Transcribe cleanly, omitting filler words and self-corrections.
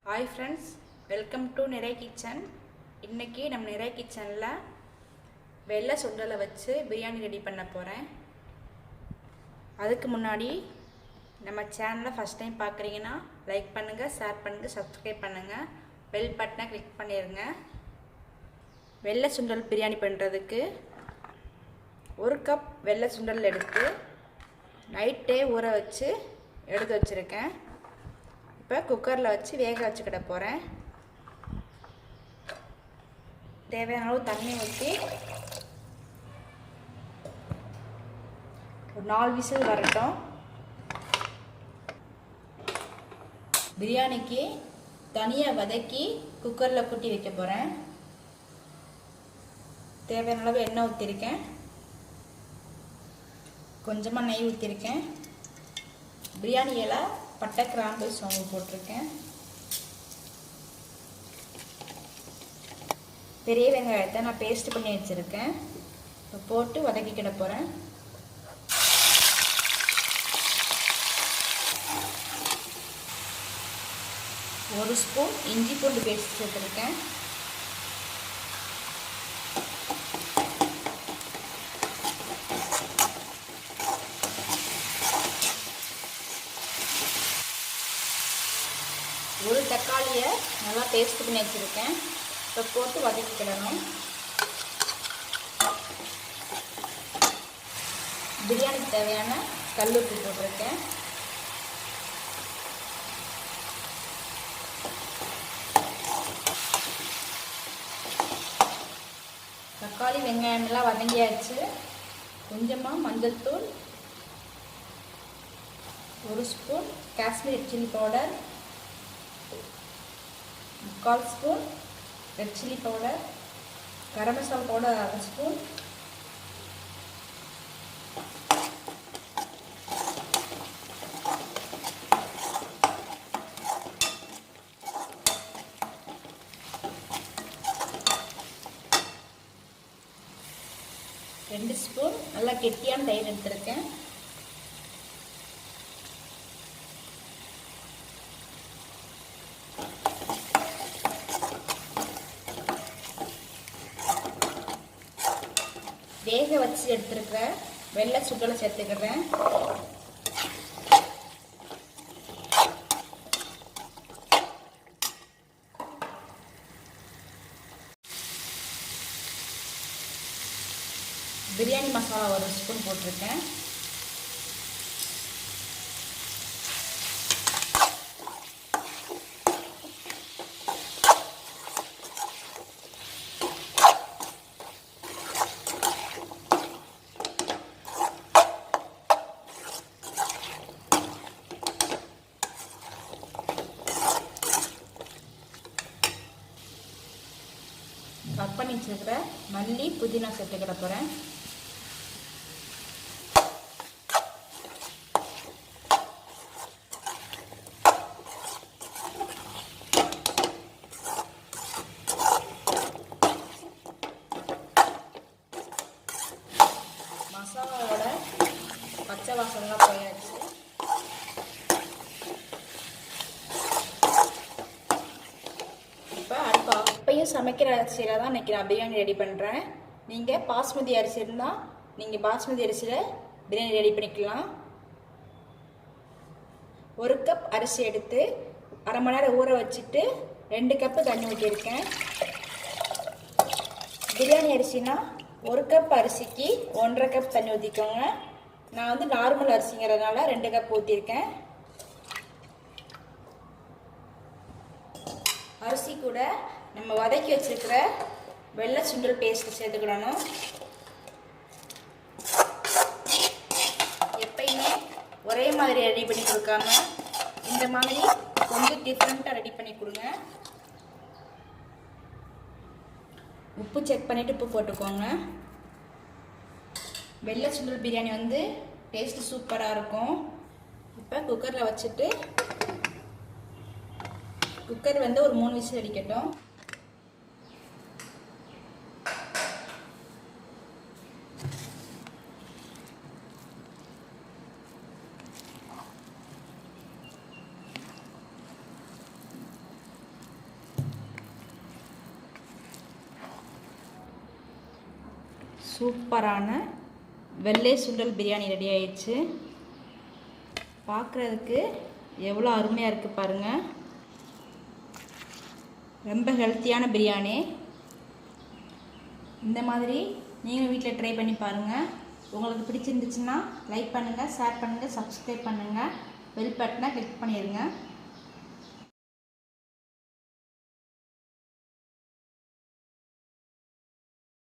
Hi friends, welcome to Nirai Kitchen. இன்னைக்கு நம்ம நிறை கிச்சன்ல வெள்ளை சுண்டலை வச்சு பிரியாணி ரெடி பண்ண போறேன். அதுக்கு முன்னாடி நம்ம சேனலை ஃபர்ஸ்ட் டைம் பார்க்குறீங்கன்னா லைக் பண்ணுங்க, ஷேர் பண்ணுங்க, சப்ஸ்கிரைப் பண்ணுங்க, பெல் பட்டனை கிளிக் பண்ணிருங்க. வெள்ளை சுண்டல் பிரியாணி பண்றதுக்கு 1 கப் வெள்ளை சுண்டல் எடுத்து நைட்டே ஊற வச்சு எடுத்து வச்சிருக்கேன். இப்போ குக்கரில் வச்சு வேக வச்சுக்கிட போகிறேன். தேவையான அளவு தண்ணி ஊற்றி ஒரு 4 விசில் வரட்டும். பிரியாணிக்கு தனியாக வதக்கி குக்கரில் கூட்டி வைக்க போகிறேன். தேவையான அளவு எண்ணெய் ஊற்றிருக்கேன், கொஞ்சமாக நெய் ஊற்றிருக்கேன், பிரியாணி இலை, பட்டை, கிராம்பு, சோம்பு போட்டிருக்கேன். பெரிய வெங்காயத்தை நான் பேஸ்ட் பண்ணி வச்சுருக்கேன். போட்டு வதக்கிக்கிட போகிறேன். ஒரு ஸ்பூன் இஞ்சி பூண்டு பேஸ்ட் சேர்த்துருக்கேன். ஒரு தக்காளியை நல்லா பேஸ்ட் பண்ணி வச்சுருக்கேன். இப்போ போட்டு வதக்கிக்கிடணும். பிரியாணிக்கு தேவையான கல்லுப்பு போட்டிருக்கேன். தக்காளி வெங்காயமெல்லாம் வதங்கியாச்சு. கொஞ்சமாக மஞ்சள் தூள், 1 spoon Kashmiri chilli powder, 1/4 spoon red chilli powder, garam masala powder 1/2 spoon, ரெண்டு ஸ்பூன் நல்லா கெட்டியான தயிர் எடுத்திருக்கேன். வேக வச்சு எடுத்துருக்கிற வெள்ளை சுண்டலை சேர்த்துக்கிறேன். பிரியாணி மசாலா 1 ஸ்பூன் போட்டிருக்கேன். கட் பண்ணி வச்சுருக்கிற மல்லி, புதினா சேர்த்துக்கிட போகிறேன். மசாலாவோட பச்சை வாசனைலாம் போயாச்சு. இப்பயும் சமைக்கிற அரிசியில் தான் இன்றைக்கி நான் பிரியாணி ரெடி பண்ணுறேன். நீங்கள் பாஸ்மதி அரிசி இருந்தால் நீங்கள் பாஸ்மதி அரிசியில் பிரியாணி ரெடி பண்ணிக்கலாம். 1 கப் அரிசி எடுத்து 1/2 மணி நேரம் ஊற வச்சுட்டு 2 கப்பு தண்ணி ஊற்றிருக்கேன். பிரியாணி அரிசினா 1 கப் அரிசிக்கு 1.5 கப் தண்ணி ஊற்றிக்கோங்க. நான் வந்து நார்மல் அரிசிங்கிறதுனால 2 கப் ஊற்றிருக்கேன். அரிசி கூட நம்ம வதக்கி வச்சிருக்கிற வெள்ளை சுண்டல் பேஸ்ட் சேர்த்துக்கிடணும். எப்பயுமே ஒரே மாதிரி ரெடி பண்ணி கொடுக்காம இந்த மாதிரி கொஞ்சம் டிஃப்ரெண்ட்டாக ரெடி பண்ணி கொடுங்க. உப்பு செக் பண்ணிவிட்டு உப்பு போட்டுக்கோங்க. வெள்ளை சுண்டல் பிரியாணி வந்து டேஸ்ட்டு சூப்பராக இருக்கும். இப்போ குக்கரில் வச்சுட்டு குக்கர் வந்து ஒரு 3 விசில் அடிக்கட்டும். சூப்பரான வெள்ளை சுண்டல் பிரியாணி ரெடி ஆயிடுச்சு. பார்க்குறதுக்கு எவ்வளோ அருமையாக இருக்குது பாருங்கள். ரொம்ப ஹெல்த்தியான பிரியாணி. இந்த மாதிரி நீங்கள் வீட்டில் ட்ரை பண்ணி பாருங்கள். உங்களுக்கு பிடிச்சிருந்துச்சுன்னா லைக் பண்ணுங்கள், ஷேர் பண்ணுங்கள், சப்ஸ்கிரைப் பண்ணுங்கள், பெல் பட்டனை கிளிக் பண்ணிடுங்க.